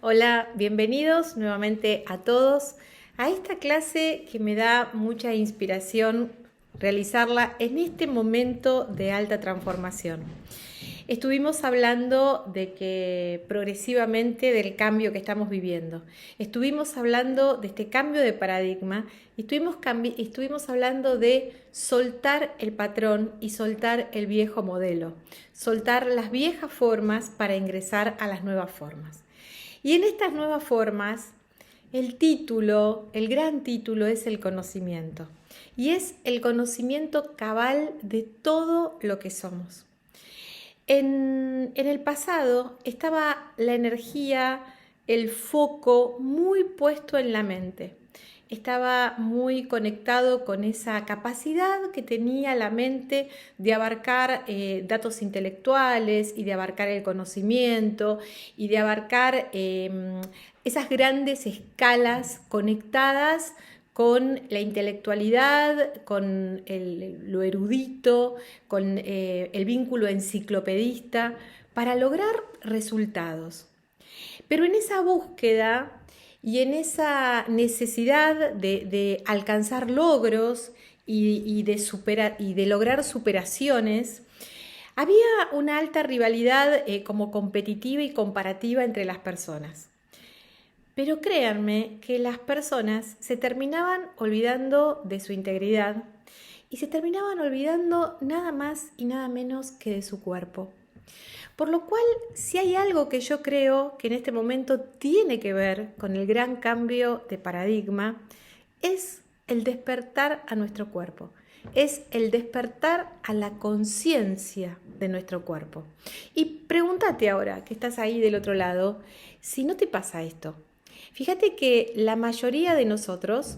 Hola, bienvenidos nuevamente a todos a esta clase que me da mucha inspiración realizarla en este momento de alta transformación. Estuvimos hablando de que progresivamente del cambio que estamos viviendo. Estuvimos hablando de este cambio de paradigma y estuvimos hablando de soltar el patrón y soltar el viejo modelo, soltar las viejas formas para ingresar a las nuevas formas. Y en estas nuevas formas, el gran título es el conocimiento. Y es el conocimiento cabal de todo lo que somos. En el pasado estaba la energía, el foco muy puesto en la mente. Estaba muy conectado con esa capacidad que tenía la mente de abarcar datos intelectuales y de abarcar el conocimiento y de abarcar esas grandes escalas conectadas con la intelectualidad, con lo erudito, con el vínculo enciclopedista, para lograr resultados. Pero en esa búsqueda y en esa necesidad de alcanzar logros y de lograr superaciones, había una alta rivalidad como competitiva y comparativa entre las personas. Pero créanme que las personas se terminaban olvidando de su integridad y se terminaban olvidando nada más y nada menos que de su cuerpo. Por lo cual, si hay algo que yo creo que en este momento tiene que ver con el gran cambio de paradigma, es el despertar a nuestro cuerpo. Es el despertar a la conciencia de nuestro cuerpo. Y pregúntate ahora, que estás ahí del otro lado, si no te pasa esto. Fíjate que la mayoría de nosotros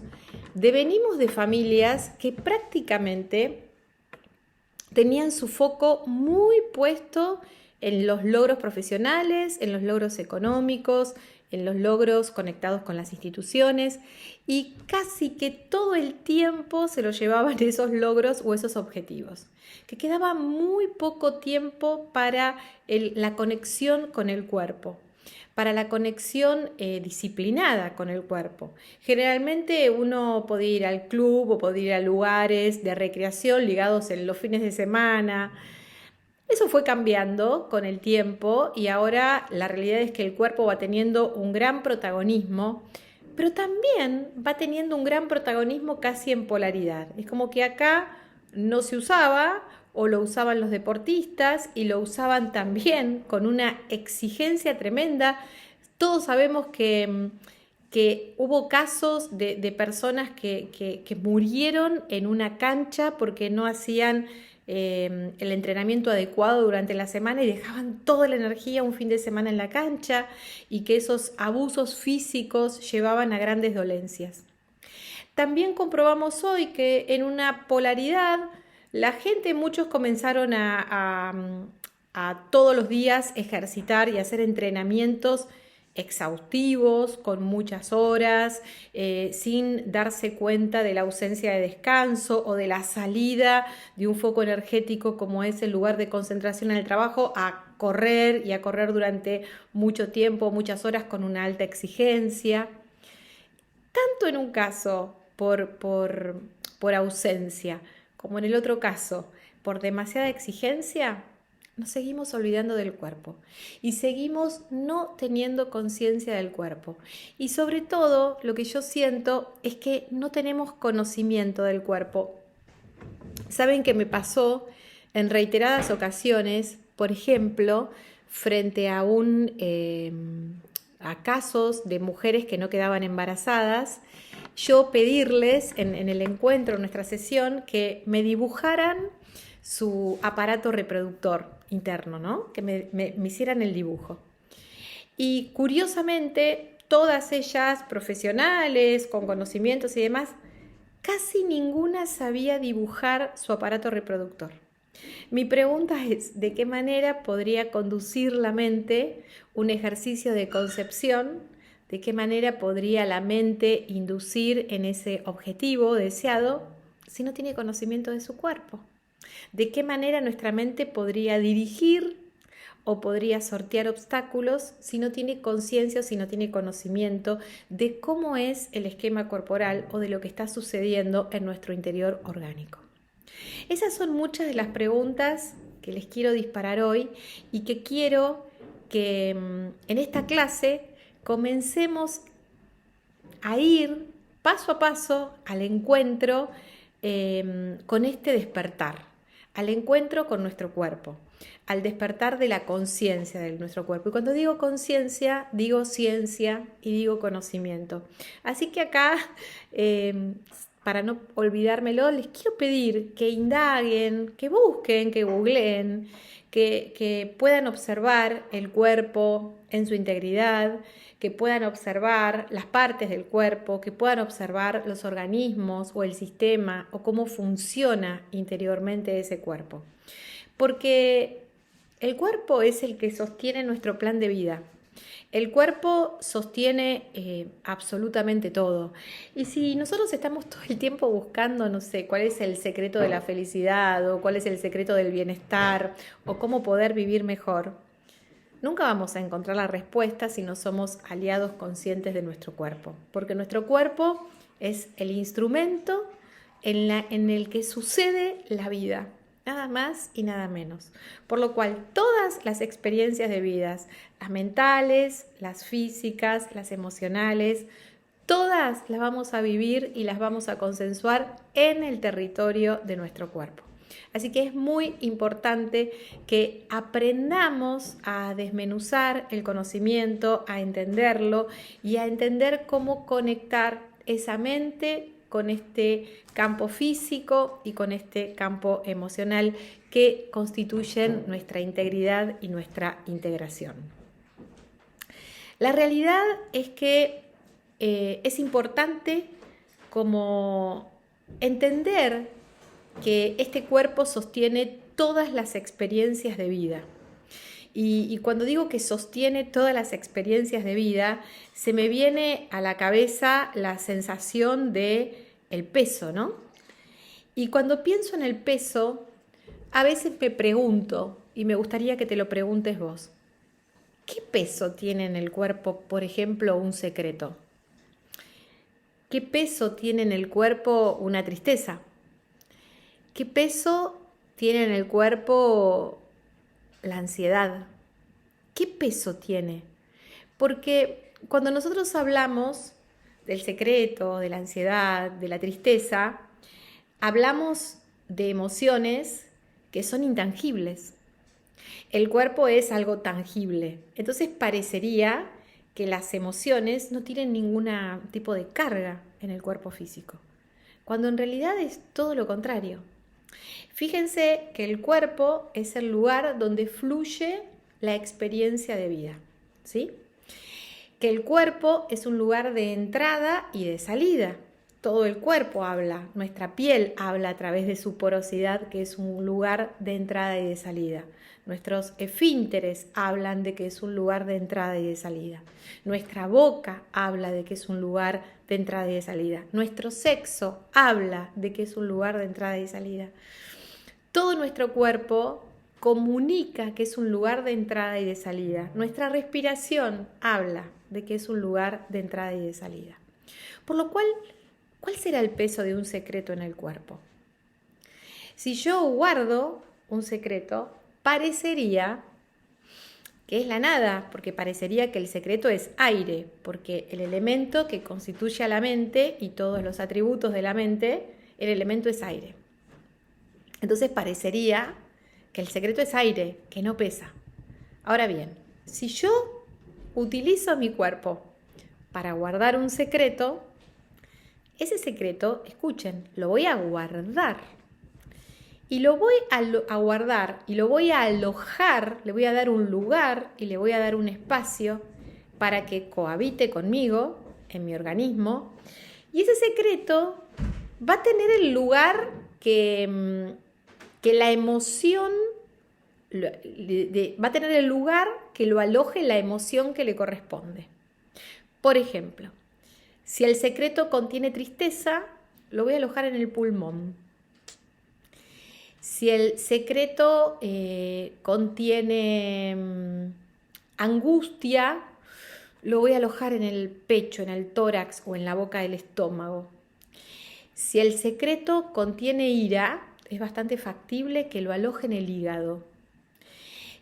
devenimos de familias que prácticamente tenían su foco muy puesto en los logros profesionales, en los logros económicos, en los logros conectados con las instituciones y casi que todo el tiempo se lo llevaban esos logros o esos objetivos, que quedaba muy poco tiempo para la conexión con el cuerpo, para la conexión disciplinada con el cuerpo. Generalmente uno podía ir al club o podía ir a lugares de recreación ligados en los fines de semana. Eso fue cambiando con el tiempo y ahora la realidad es que el cuerpo va teniendo un gran protagonismo, pero también va teniendo un gran protagonismo casi en polaridad. Es como que acá no se usaba o lo usaban los deportistas y lo usaban también con una exigencia tremenda. Todos sabemos que hubo casos de personas que murieron en una cancha porque no hacían el entrenamiento adecuado durante la semana y dejaban toda la energía un fin de semana en la cancha y que esos abusos físicos llevaban a grandes dolencias. También comprobamos hoy que en una polaridad la gente, muchos comenzaron a todos los días ejercitar y hacer entrenamientos exhaustivos, con muchas horas, sin darse cuenta de la ausencia de descanso o de la salida de un foco energético como es el lugar de concentración en el trabajo, a correr y a correr durante mucho tiempo, muchas horas con una alta exigencia. Tanto en un caso por ausencia como en el otro caso por demasiada exigencia, nos seguimos olvidando del cuerpo y seguimos no teniendo conciencia del cuerpo. Y sobre todo, lo que yo siento es que no tenemos conocimiento del cuerpo. Saben que me pasó en reiteradas ocasiones, por ejemplo, frente a casos de mujeres que no quedaban embarazadas, yo pedirles en el encuentro, en nuestra sesión, que me dibujaran su aparato reproductor interno, ¿no? Que me hicieran el dibujo. Y curiosamente, todas ellas profesionales, con conocimientos y demás, casi ninguna sabía dibujar su aparato reproductor. Mi pregunta es, ¿de qué manera podría conducir la mente un ejercicio de concepción? ¿De qué manera podría la mente inducir en ese objetivo deseado si no tiene conocimiento de su cuerpo? ¿De qué manera nuestra mente podría dirigir o podría sortear obstáculos si no tiene conciencia o si no tiene conocimiento de cómo es el esquema corporal o de lo que está sucediendo en nuestro interior orgánico. Esas son muchas de las preguntas que les quiero disparar hoy y que quiero que en esta clase comencemos a ir paso a paso al encuentro con este despertar, al encuentro con nuestro cuerpo, al despertar de la conciencia de nuestro cuerpo. Y cuando digo conciencia, digo ciencia y digo conocimiento. Así que acá, para no olvidármelo, les quiero pedir que indaguen, que busquen, que googleen, que puedan observar el cuerpo en su integridad, que puedan observar las partes del cuerpo, que puedan observar los organismos o el sistema o cómo funciona interiormente ese cuerpo. Porque el cuerpo es el que sostiene nuestro plan de vida. El cuerpo sostiene absolutamente todo. Y si nosotros estamos todo el tiempo buscando, no sé, cuál es el secreto de la felicidad o cuál es el secreto del bienestar o cómo poder vivir mejor, nunca vamos a encontrar la respuesta si no somos aliados conscientes de nuestro cuerpo. Porque nuestro cuerpo es el instrumento en el que sucede la vida. Nada más y nada menos. Por lo cual, todas las experiencias de vidas, las mentales, las físicas, las emocionales, todas las vamos a vivir y las vamos a consensuar en el territorio de nuestro cuerpo. Así que es muy importante que aprendamos a desmenuzar el conocimiento, a entenderlo y a entender cómo conectar esa mente con este campo físico y con este campo emocional que constituyen nuestra integridad y nuestra integración. La realidad es que es importante como entender que este cuerpo sostiene todas las experiencias de vida. Y cuando digo que sostiene todas las experiencias de vida, se me viene a la cabeza la sensación de el peso, ¿no? Y cuando pienso en el peso, a veces me pregunto, y me gustaría que te lo preguntes vos, ¿qué peso tiene en el cuerpo, por ejemplo, un secreto? ¿Qué peso tiene en el cuerpo una tristeza? ¿Qué peso tiene en el cuerpo la ansiedad? ¿Qué peso tiene? Porque cuando nosotros hablamos del secreto, de la ansiedad, de la tristeza, hablamos de emociones que son intangibles. El cuerpo es algo tangible, entonces parecería que las emociones no tienen ningún tipo de carga en el cuerpo físico, cuando en realidad es todo lo contrario. Fíjense que el cuerpo es el lugar donde fluye la experiencia de vida, ¿sí? Que el cuerpo es un lugar de entrada y de salida. Todo el cuerpo habla, nuestra piel habla a través de su porosidad, que es un lugar de entrada y de salida. Nuestros esfínteres hablan de que es un lugar de entrada y de salida. Nuestra boca habla de que es un lugar de entrada y de salida. Nuestro sexo habla de que es un lugar de entrada y de salida. Todo nuestro cuerpo comunica que es un lugar de entrada y de salida. Nuestra respiración habla de que es un lugar de entrada y de salida. Por lo cual, ¿cuál será el peso de un secreto en el cuerpo? Si yo guardo un secreto, parecería que es la nada, porque parecería que el secreto es aire, porque el elemento que constituye a la mente y todos los atributos de la mente, el elemento es aire. Entonces parecería que el secreto es aire, que no pesa. Ahora bien, si yo utilizo mi cuerpo para guardar un secreto, ese secreto, escuchen, lo voy a guardar. Y lo voy a guardar y lo voy a alojar, le voy a dar un lugar y le voy a dar un espacio para que cohabite conmigo en mi organismo. Y ese secreto va a tener el lugar que la emoción, va a tener el lugar que lo aloje la emoción que le corresponde. Por ejemplo, si el secreto contiene tristeza, lo voy a alojar en el pulmón. Si el secreto contiene angustia, lo voy a alojar en el pecho, en el tórax o en la boca del estómago. Si el secreto contiene ira, es bastante factible que lo aloje en el hígado.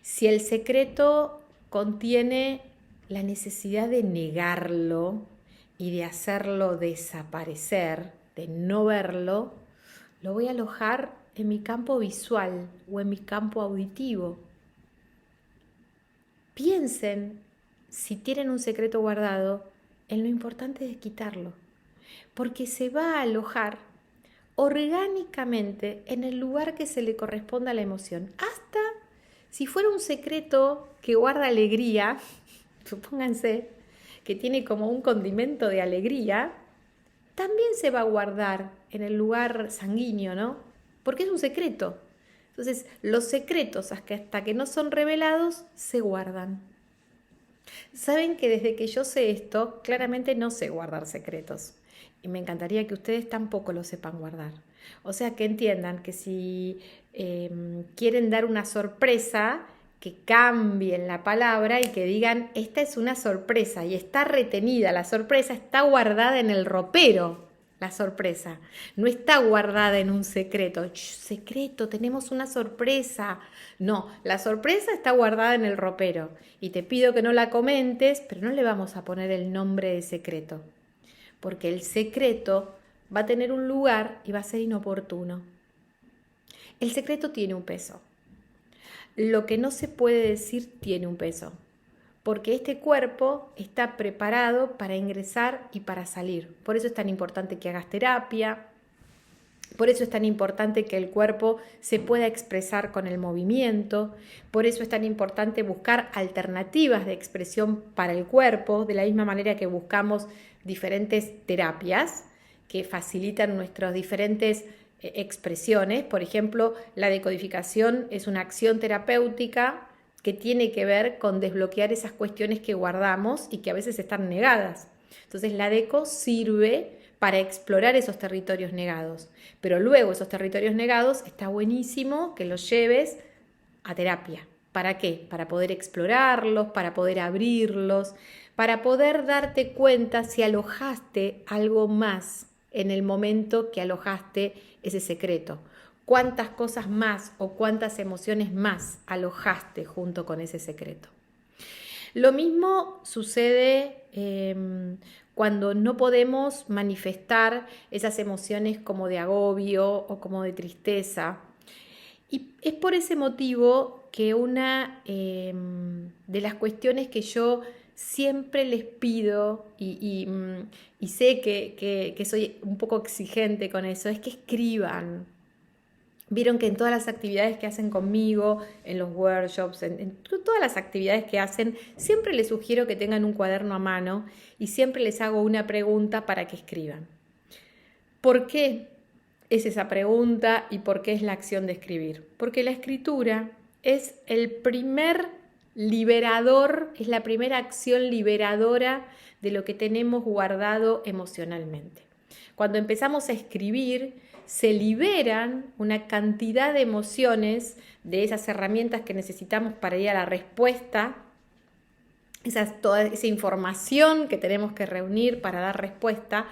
Si el secreto contiene la necesidad de negarlo y de hacerlo desaparecer, de no verlo, lo voy a alojar en mi campo visual o en mi campo auditivo. Piensen, si tienen un secreto guardado, en lo importante de quitarlo, porque se va a alojar orgánicamente en el lugar que se le corresponda a la emoción. Hasta si fuera un secreto que guarda alegría, supónganse que tiene como un condimento de alegría, también se va a guardar en el lugar sanguíneo, ¿no? Porque es un secreto. Entonces, los secretos hasta que no son revelados se guardan. Saben que desde que yo sé esto, claramente no sé guardar secretos. Y me encantaría que ustedes tampoco lo sepan guardar. O sea, que entiendan que si quieren dar una sorpresa, que cambien la palabra y que digan, esta es una sorpresa y está retenida, la sorpresa está guardada en el ropero, la sorpresa, no está guardada en un secreto. Secreto, tenemos una sorpresa. No, la sorpresa está guardada en el ropero y te pido que no la comentes, pero no le vamos a poner el nombre de secreto, porque el secreto va a tener un lugar y va a ser inoportuno. El secreto tiene un peso. Lo que no se puede decir tiene un peso, porque este cuerpo está preparado para ingresar y para salir. Por eso es tan importante que hagas terapia, por eso es tan importante que el cuerpo se pueda expresar con el movimiento, por eso es tan importante buscar alternativas de expresión para el cuerpo, de la misma manera que buscamos diferentes terapias que facilitan nuestras diferentes expresiones. Por ejemplo, la decodificación es una acción terapéutica que tiene que ver con desbloquear esas cuestiones que guardamos y que a veces están negadas. Entonces la deco sirve para explorar esos territorios negados, pero luego esos territorios negados está buenísimo que los lleves a terapia. ¿Para qué? Para poder explorarlos, para poder abrirlos, para poder darte cuenta si alojaste algo más en el momento que alojaste ese secreto. ¿Cuántas cosas más o cuántas emociones más alojaste junto con ese secreto? Lo mismo sucede cuando no podemos manifestar esas emociones como de agobio o como de tristeza. Y es por ese motivo que una de las cuestiones que yo siempre les pido y sé que soy un poco exigente con eso, es que escriban. Vieron que en todas las actividades que hacen conmigo, en los workshops, en todas las actividades que hacen, siempre les sugiero que tengan un cuaderno a mano y siempre les hago una pregunta para que escriban. ¿Por qué es esa pregunta y por qué es la acción de escribir? Porque la escritura es el primer liberador, es la primera acción liberadora de lo que tenemos guardado emocionalmente. Cuando empezamos a escribir, se liberan una cantidad de emociones, de esas herramientas que necesitamos para ir a la respuesta, toda esa información que tenemos que reunir para dar respuesta,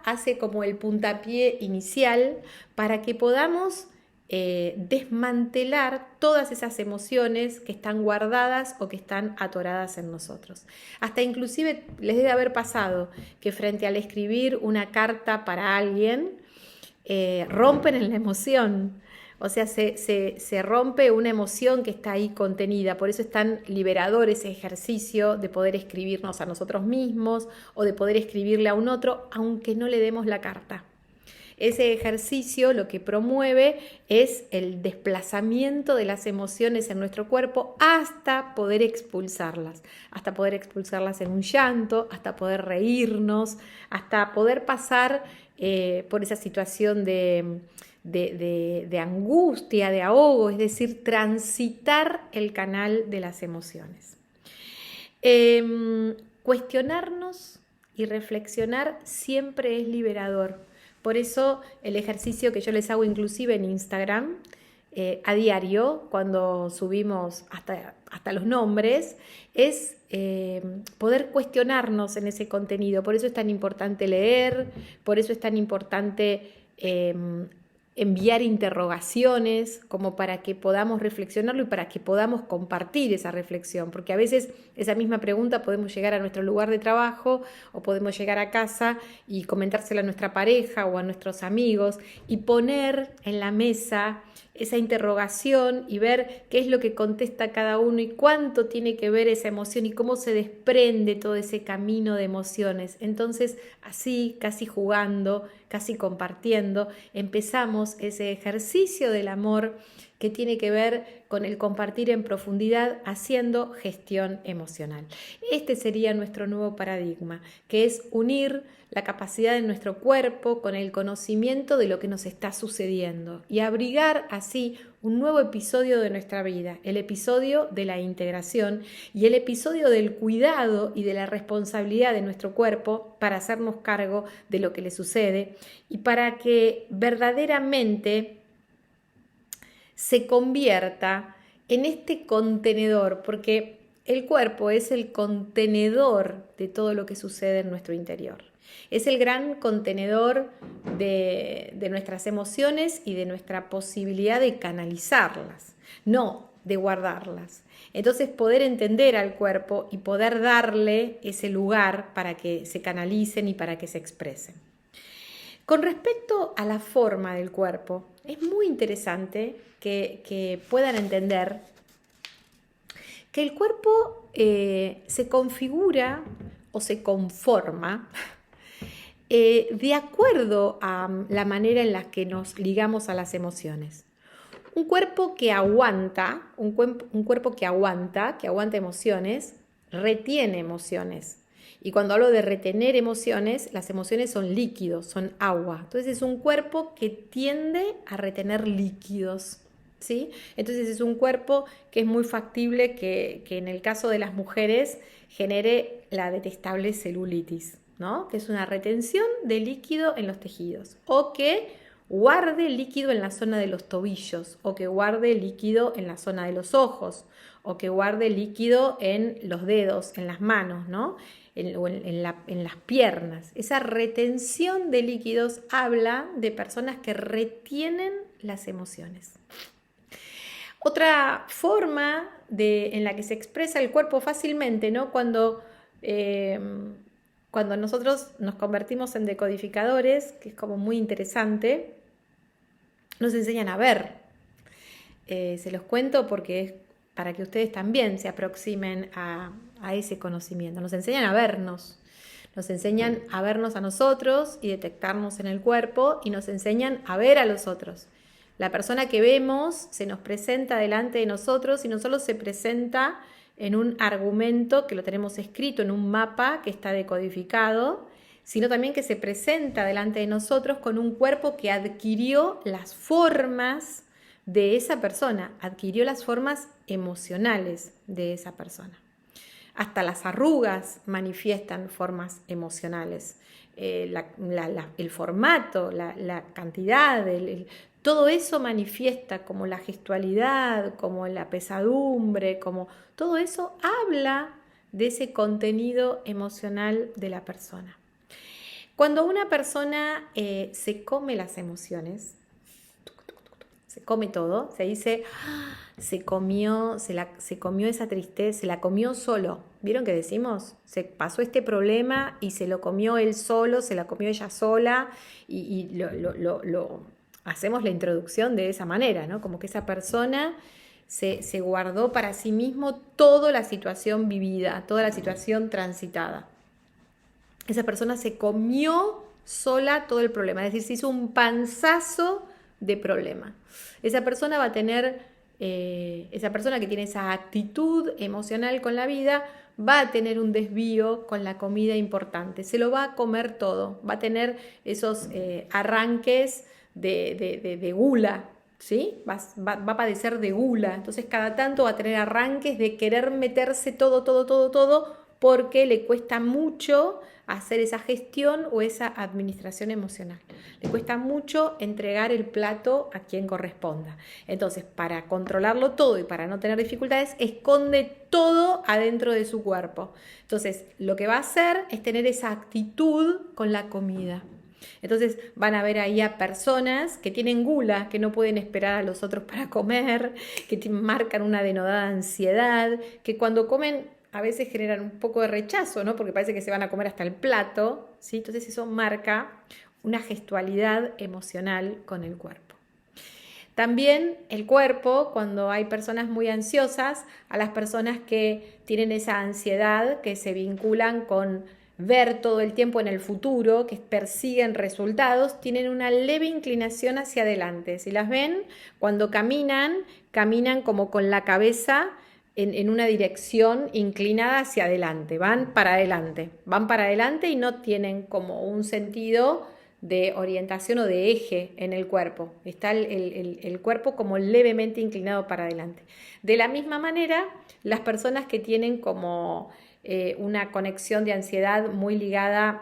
hace como el puntapié inicial para que podamos desmantelar todas esas emociones que están guardadas o que están atoradas en nosotros. Hasta inclusive les debe haber pasado que frente al escribir una carta para alguien, rompen en la emoción, o sea, se rompe una emoción que está ahí contenida. Por eso es tan liberador ese ejercicio de poder escribirnos a nosotros mismos o de poder escribirle a un otro, aunque no le demos la carta. Ese ejercicio lo que promueve es el desplazamiento de las emociones en nuestro cuerpo hasta poder expulsarlas en un llanto, hasta poder reírnos, hasta poder pasar por esa situación de angustia, de ahogo, es decir, transitar el canal de las emociones. Cuestionarnos y reflexionar siempre es liberador, Por eso el ejercicio que yo les hago inclusive en Instagram, a diario, cuando subimos hasta los nombres, es poder cuestionarnos en ese contenido. Por eso es tan importante leer, por eso es tan importante enviar interrogaciones como para que podamos reflexionarlo y para que podamos compartir esa reflexión, porque a veces esa misma pregunta podemos llegar a nuestro lugar de trabajo o podemos llegar a casa y comentársela a nuestra pareja o a nuestros amigos y poner en la mesa esa interrogación y ver qué es lo que contesta cada uno y cuánto tiene que ver esa emoción y cómo se desprende todo ese camino de emociones. Entonces, así, casi jugando, casi compartiendo, empezamos ese ejercicio del amor que tiene que ver con el compartir en profundidad haciendo gestión emocional. Este sería nuestro nuevo paradigma, que es unir la capacidad de nuestro cuerpo con el conocimiento de lo que nos está sucediendo y abrigar así un nuevo episodio de nuestra vida, el episodio de la integración y el episodio del cuidado y de la responsabilidad de nuestro cuerpo para hacernos cargo de lo que le sucede y para que verdaderamente se convierta en este contenedor, porque el cuerpo es el contenedor de todo lo que sucede en nuestro interior. Es el gran contenedor de nuestras emociones y de nuestra posibilidad de canalizarlas, no de guardarlas. Entonces poder entender al cuerpo y poder darle ese lugar para que se canalicen y para que se expresen. Con respecto a la forma del cuerpo, es muy interesante que puedan entender que el cuerpo se configura o se conforma de acuerdo a la manera en la que nos ligamos a las emociones. Un cuerpo que aguanta, que aguanta emociones, retiene emociones. Y cuando hablo de retener emociones, las emociones son líquidos, son agua. Entonces es un cuerpo que tiende a retener líquidos, ¿sí? Entonces es un cuerpo que es muy factible que en el caso de las mujeres genere la detestable celulitis, ¿no? Que es una retención de líquido en los tejidos, o que guarde líquido en la zona de los tobillos, o que guarde líquido en la zona de los ojos, o que guarde líquido en los dedos, en las manos, ¿no? En las piernas. Esa retención de líquidos habla de personas que retienen las emociones. Otra forma en la que se expresa el cuerpo fácilmente, ¿no? Cuando nosotros nos convertimos en decodificadores, que es como muy interesante, nos enseñan a ver. Se los cuento porque es para que ustedes también se aproximen a ese conocimiento. Nos enseñan a vernos a nosotros y detectarnos en el cuerpo, y nos enseñan a ver a los otros. La persona que vemos se nos presenta delante de nosotros y no solo se presenta en un argumento que lo tenemos escrito en un mapa que está decodificado, sino también que se presenta delante de nosotros con un cuerpo que adquirió las formas de esa persona, adquirió las formas emocionales de esa persona. Hasta las arrugas manifiestan formas emocionales. El formato, la cantidad, todo eso manifiesta como la gestualidad, como la pesadumbre, como todo eso habla de ese contenido emocional de la persona. Cuando una persona se come las emociones, se come todo, se dice, se comió esa tristeza, se la comió solo. ¿Vieron que decimos? Se pasó este problema y se lo comió él solo, se la comió ella sola, y hacemos la introducción de esa manera, ¿no? Como que esa persona se guardó para sí mismo toda la situación vivida, toda la situación transitada. Esa persona se comió sola todo el problema, es decir, se hizo un panzazo de problema. Esa persona va a tener, esa persona que tiene esa actitud emocional con la vida, va a tener un desvío con la comida importante, se lo va a comer todo, va a tener esos arranques de gula, ¿sí? Va a padecer de gula, entonces cada tanto va a tener arranques de querer meterse todo porque le cuesta mucho hacer esa gestión o esa administración emocional. Le cuesta mucho entregar el plato a quien corresponda. Entonces, para controlarlo todo y para no tener dificultades, esconde todo adentro de su cuerpo. Entonces, lo que va a hacer es tener esa actitud con la comida. Entonces van a ver ahí a personas que tienen gula, que no pueden esperar a los otros para comer, que marcan una denodada ansiedad, que cuando comen a veces generan un poco de rechazo, ¿no? Porque parece que se van a comer hasta el plato, ¿sí? Entonces eso marca una gestualidad emocional con el cuerpo. También el cuerpo, cuando hay personas muy ansiosas, a las personas que tienen esa ansiedad, que se vinculan con ver todo el tiempo en el futuro, que persiguen resultados, tienen una leve inclinación hacia adelante. Si las ven, cuando caminan como con la cabeza en una dirección inclinada hacia adelante, van para adelante y no tienen como un sentido de orientación o de eje en el cuerpo. Está el cuerpo como levemente inclinado para adelante. De la misma manera, las personas que tienen como una conexión de ansiedad muy ligada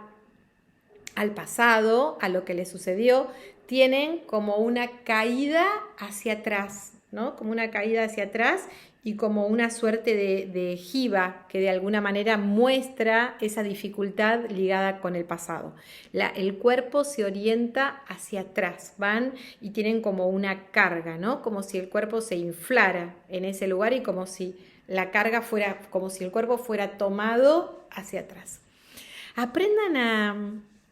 al pasado, a lo que les sucedió, tienen como una caída hacia atrás, ¿no? Como una caída hacia atrás y como una suerte de jiba que de alguna manera muestra esa dificultad ligada con el pasado. El cuerpo se orienta hacia atrás, van y tienen como una carga, ¿no? Como si el cuerpo se inflara en ese lugar y como si la carga fuera, como si el cuerpo fuera tomado hacia atrás. Aprendan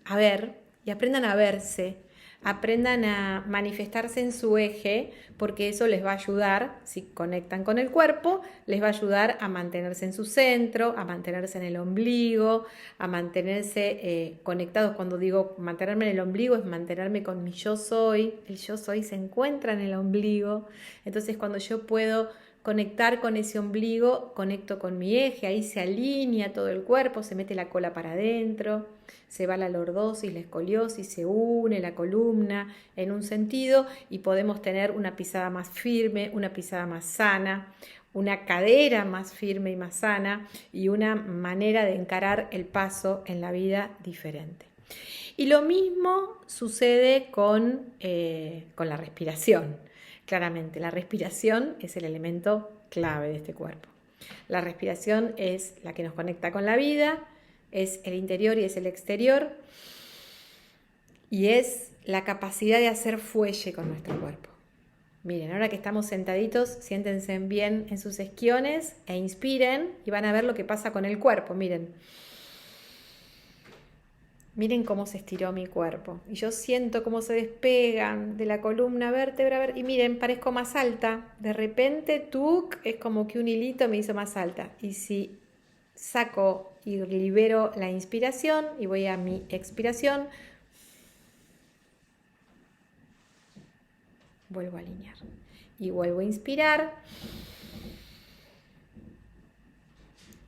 a ver y aprendan a verse, aprendan a manifestarse en su eje, porque eso les va a ayudar, si conectan con el cuerpo, les va a ayudar a mantenerse en su centro, a mantenerse en el ombligo, a mantenerse conectados. Cuando digo mantenerme en el ombligo, es mantenerme con mi yo soy. El yo soy se encuentra en el ombligo. Entonces, cuando yo puedo conectar con ese ombligo, conecto con mi eje, ahí se alinea todo el cuerpo, se mete la cola para adentro, se va la lordosis, la escoliosis, se une la columna en un sentido y podemos tener una pisada más firme, una pisada más sana, una cadera más firme y más sana y una manera de encarar el paso en la vida diferente. Y lo mismo sucede con la respiración. Claramente, la respiración es el elemento clave de este cuerpo. La respiración es la que nos conecta con la vida, es el interior y es el exterior, y es la capacidad de hacer fuelle con nuestro cuerpo. Miren, ahora que estamos sentaditos, siéntense bien en sus esquiones e inspiren y van a ver lo que pasa con el cuerpo. Miren cómo se estiró mi cuerpo. Y yo siento cómo se despegan de la columna vértebra. Y miren, parezco más alta. De repente, tuc, es como que un hilito me hizo más alta. Y si saco y libero la inspiración y voy a mi expiración, vuelvo a alinear. Y vuelvo a inspirar.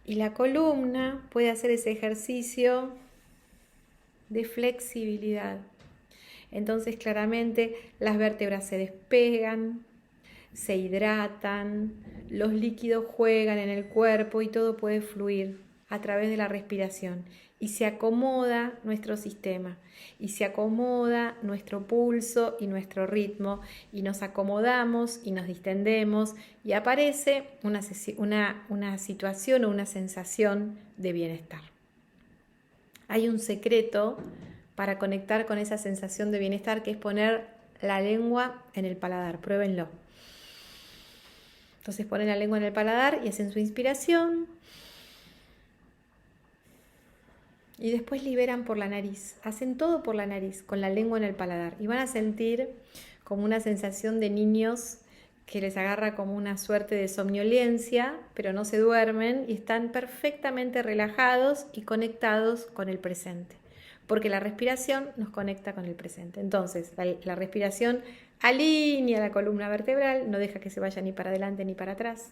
Y la columna puede hacer ese ejercicio de flexibilidad. Entonces claramente las vértebras se despegan, se hidratan, los líquidos juegan en el cuerpo y todo puede fluir a través de la respiración y se acomoda nuestro sistema y se acomoda nuestro pulso y nuestro ritmo y nos acomodamos y nos distendemos y aparece una situación o una sensación de bienestar. Hay un secreto para conectar con esa sensación de bienestar que es poner la lengua en el paladar. Pruébenlo. Entonces ponen la lengua en el paladar y hacen su inspiración. Y después liberan por la nariz. Hacen todo por la nariz, con la lengua en el paladar. Y van a sentir como una sensación de niños que les agarra como una suerte de somnolencia, pero no se duermen y están perfectamente relajados y conectados con el presente, porque la respiración nos conecta con el presente. Entonces, la respiración alinea la columna vertebral, no deja que se vaya ni para adelante ni para atrás,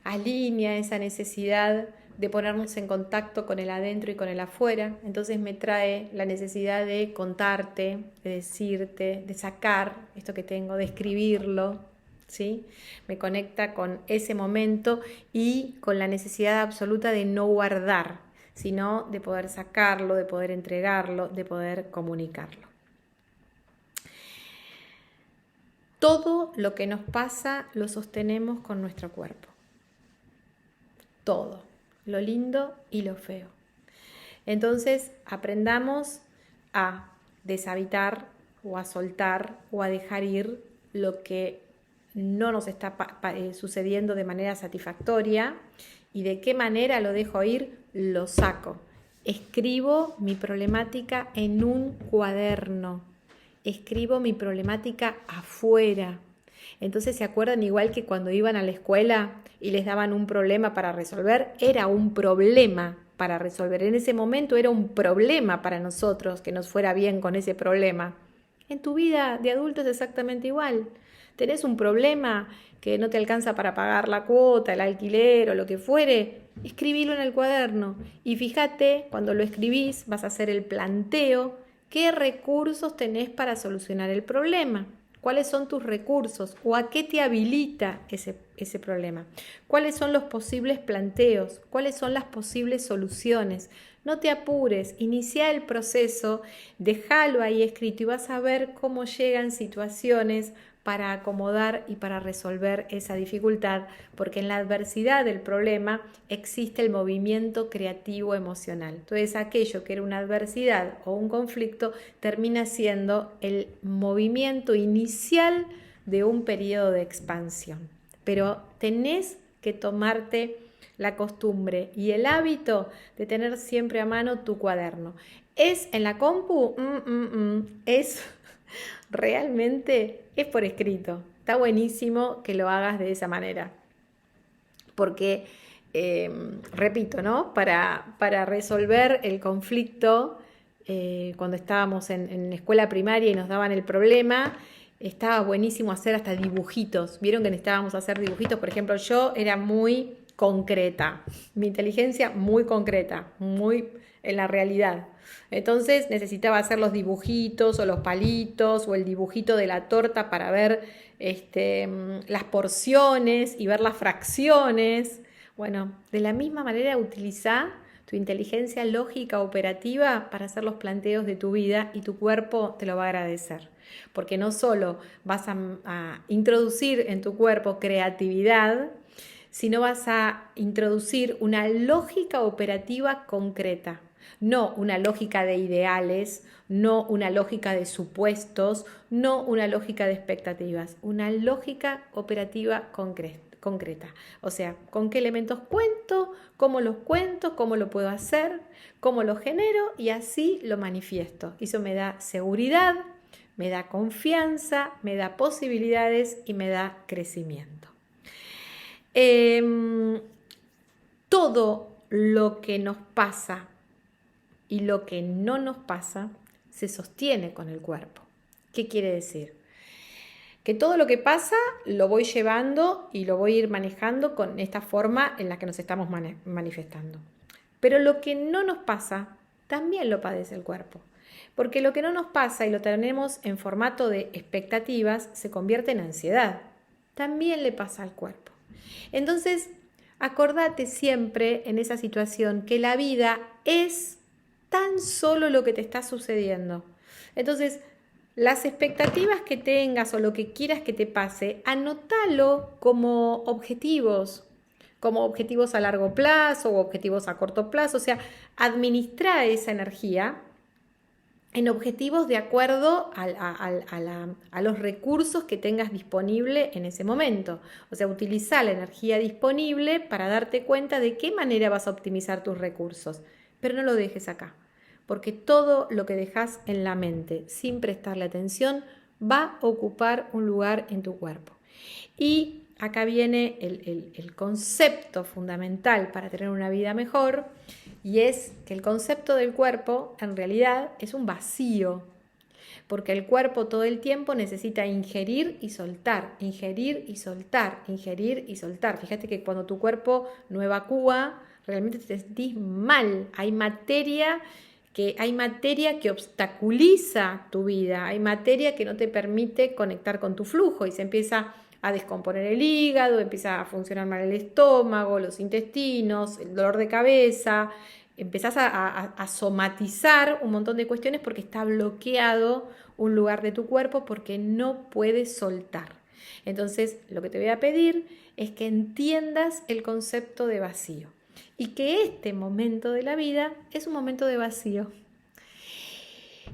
alinea esa necesidad de ponernos en contacto con el adentro y con el afuera. Entonces me trae la necesidad de contarte, de decirte, de sacar esto que tengo, de escribirlo. ¿sí? Me conecta con ese momento y con la necesidad absoluta de no guardar, sino de poder sacarlo, de poder entregarlo, de poder comunicarlo. Todo lo que nos pasa lo sostenemos con nuestro cuerpo. Todo, lo lindo y lo feo. Entonces, aprendamos a deshabitar o a soltar o a dejar ir lo que no nos está sucediendo de manera satisfactoria. ¿Y de qué manera lo dejo ir? Lo saco. Escribo mi problemática en un cuaderno. Escribo mi problemática afuera. Entonces, ¿se acuerdan igual que cuando iban a la escuela y les daban un problema para resolver? Era un problema para resolver. En ese momento era un problema para nosotros que nos fuera bien con ese problema. En tu vida de adulto es exactamente igual. Tenés un problema que no te alcanza para pagar la cuota, el alquiler o lo que fuere, escribilo en el cuaderno y fíjate, cuando lo escribís vas a hacer el planteo, qué recursos tenés para solucionar el problema. ¿Cuáles son tus recursos o a qué te habilita ese problema? ¿Cuáles son los posibles planteos? ¿Cuáles son las posibles soluciones? No te apures, inicia el proceso, déjalo ahí escrito y vas a ver cómo llegan situaciones para acomodar y para resolver esa dificultad, porque en la adversidad del problema existe el movimiento creativo emocional. Entonces, aquello que era una adversidad o un conflicto termina siendo el movimiento inicial de un periodo de expansión. Pero tenés que tomarte la costumbre y el hábito de tener siempre a mano tu cuaderno. ¿Es en la compu? Es realmente es por escrito. Está buenísimo que lo hagas de esa manera. Porque, repito, ¿no? Para resolver el conflicto, cuando estábamos en escuela primaria y nos daban el problema, estaba buenísimo hacer hasta dibujitos. Vieron que necesitábamos hacer dibujitos. Por ejemplo, yo era muy concreta. Mi inteligencia muy concreta, muy en la realidad. Entonces necesitaba hacer los dibujitos o los palitos o el dibujito de la torta para ver las porciones y ver las fracciones. Bueno, de la misma manera utiliza tu inteligencia lógica operativa para hacer los planteos de tu vida y tu cuerpo te lo va a agradecer. Porque no solo vas a introducir en tu cuerpo creatividad, sino vas a introducir una lógica operativa concreta. No una lógica de ideales, no una lógica de supuestos, no una lógica de expectativas, una lógica operativa concreta. O sea, con qué elementos cuento, cómo los cuento, cómo lo puedo hacer, cómo lo genero y así lo manifiesto. Eso me da seguridad, me da confianza, me da posibilidades y me da crecimiento. Todo lo que nos pasa y lo que no nos pasa se sostiene con el cuerpo. ¿Qué quiere decir? Que todo lo que pasa lo voy llevando y lo voy a ir manejando con esta forma en la que nos estamos manifestando. Pero lo que no nos pasa también lo padece el cuerpo. Porque lo que no nos pasa y lo tenemos en formato de expectativas se convierte en ansiedad. También le pasa al cuerpo. Entonces, acordate siempre en esa situación que la vida es tan solo lo que te está sucediendo. Entonces, las expectativas que tengas o lo que quieras que te pase, anótalo como objetivos a largo plazo o objetivos a corto plazo. O sea, administra esa energía en objetivos de acuerdo a los recursos que tengas disponible en ese momento. O sea, utiliza la energía disponible para darte cuenta de qué manera vas a optimizar tus recursos. Pero no lo dejes acá, porque todo lo que dejas en la mente sin prestarle atención va a ocupar un lugar en tu cuerpo. Y acá viene el concepto fundamental para tener una vida mejor, y es que el concepto del cuerpo en realidad es un vacío, porque el cuerpo todo el tiempo necesita ingerir y soltar, ingerir y soltar, ingerir y soltar. Fíjate que cuando tu cuerpo no evacúa, realmente te sentís mal. Hay materia que obstaculiza tu vida, hay materia que no te permite conectar con tu flujo y se empieza a descomponer el hígado, empieza a funcionar mal el estómago, los intestinos, el dolor de cabeza, empezás a somatizar un montón de cuestiones porque está bloqueado un lugar de tu cuerpo porque no puedes soltar. Entonces, lo que te voy a pedir es que entiendas el concepto de vacío y que este momento de la vida es un momento de vacío.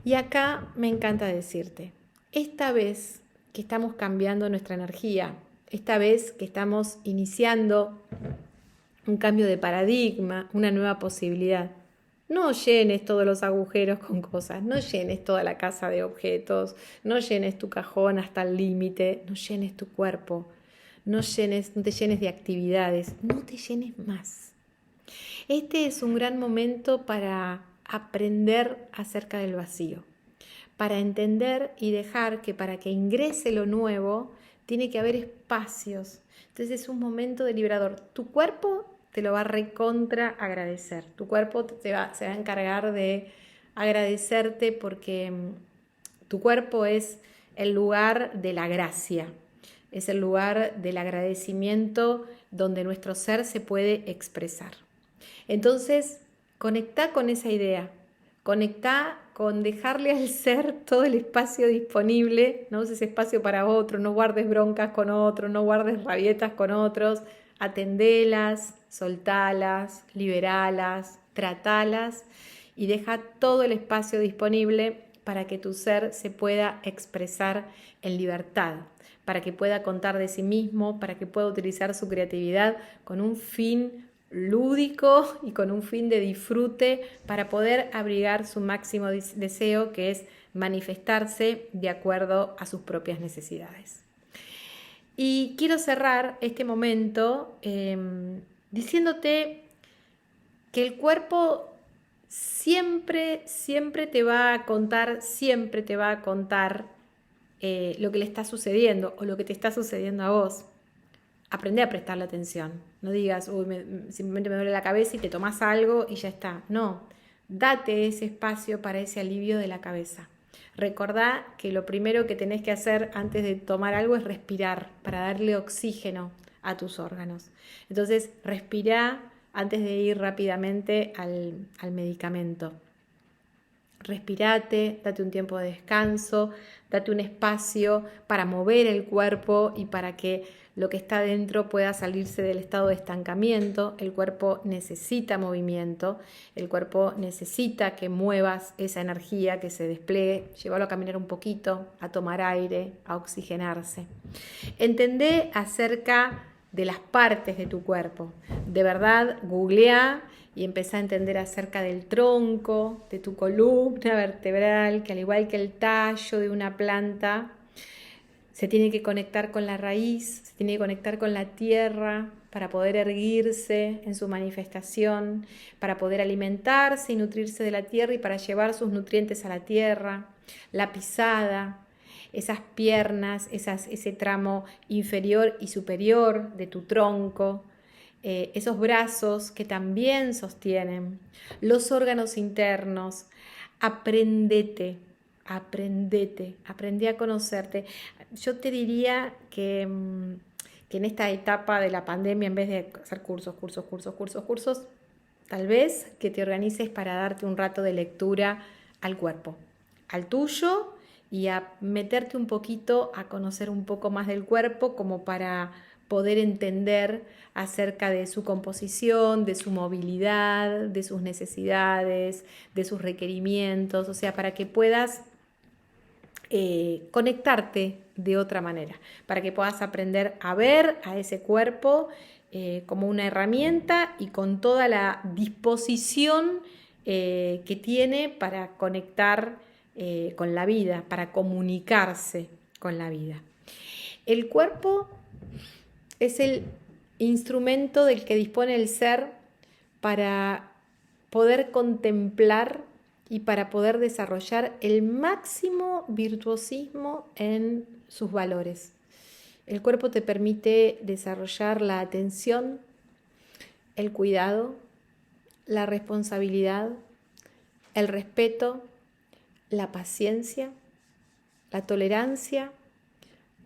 Y acá me encanta decirte, esta vez que estamos cambiando nuestra energía, esta vez que estamos iniciando un cambio de paradigma, una nueva posibilidad, no llenes todos los agujeros con cosas, no llenes toda la casa de objetos, no llenes tu cajón hasta el límite, no llenes tu cuerpo, no te llenes de actividades, no te llenes más. Este es un gran momento para aprender acerca del vacío, para entender y dejar que para que ingrese lo nuevo tiene que haber espacios. Entonces es un momento de liberador. Tu cuerpo te lo va a recontra agradecer. Tu cuerpo se va a encargar de agradecerte porque tu cuerpo es el lugar de la gracia, es el lugar del agradecimiento donde nuestro ser se puede expresar. Entonces, conectá con esa idea, conectá con dejarle al ser todo el espacio disponible, no uses espacio para otro, no guardes broncas con otros, no guardes rabietas con otros, atendelas, soltalas, liberalas, tratalas y deja todo el espacio disponible para que tu ser se pueda expresar en libertad, para que pueda contar de sí mismo, para que pueda utilizar su creatividad con un fin lúdico y con un fin de disfrute para poder abrigar su máximo deseo, que es manifestarse de acuerdo a sus propias necesidades. Y quiero cerrar este momento diciéndote que el cuerpo siempre te va a contar lo que le está sucediendo o lo que te está sucediendo a vos. Aprende a prestarle atención. No digas, simplemente me duele la cabeza y te tomás algo y ya está. No, date ese espacio para ese alivio de la cabeza. Recordá que lo primero que tenés que hacer antes de tomar algo es respirar para darle oxígeno a tus órganos. Entonces, respirá antes de ir rápidamente al medicamento. Respirate, date un tiempo de descanso, date un espacio para mover el cuerpo y para que lo que está dentro pueda salirse del estado de estancamiento. El cuerpo necesita movimiento, el cuerpo necesita que muevas esa energía, que se despliegue, llévalo a caminar un poquito, a tomar aire, a oxigenarse. Entendé acerca de las partes de tu cuerpo. De verdad, googleá y empezá a entender acerca del tronco, de tu columna vertebral, que al igual que el tallo de una planta, se tiene que conectar con la raíz, se tiene que conectar con la tierra para poder erguirse en su manifestación, para poder alimentarse y nutrirse de la tierra y para llevar sus nutrientes a la tierra. La pisada, esas piernas, ese tramo inferior y superior de tu tronco, esos brazos que también sostienen, los órganos internos. Aprendete, aprendí a conocerte. Yo te diría que en esta etapa de la pandemia, en vez de hacer cursos, tal vez que te organices para darte un rato de lectura al cuerpo, al tuyo, y a meterte un poquito a conocer un poco más del cuerpo como para poder entender acerca de su composición, de su movilidad, de sus necesidades, de sus requerimientos, o sea, para que puedas conectarte de otra manera, para que puedas aprender a ver a ese cuerpo como una herramienta y con toda la disposición que tiene para conectar con la vida, para comunicarse con la vida. El cuerpo es el instrumento del que dispone el ser para poder contemplar y para poder desarrollar el máximo virtuosismo en sus valores. El cuerpo te permite desarrollar la atención, el cuidado, la responsabilidad, el respeto, la paciencia, la tolerancia,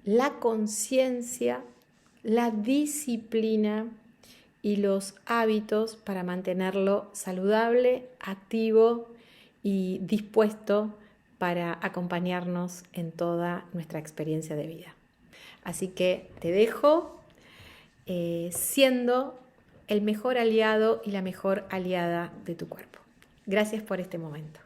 la conciencia, la disciplina y los hábitos para mantenerlo saludable, activo y dispuesto para acompañarnos en toda nuestra experiencia de vida. Así que te dejo siendo el mejor aliado y la mejor aliada de tu cuerpo. Gracias por este momento.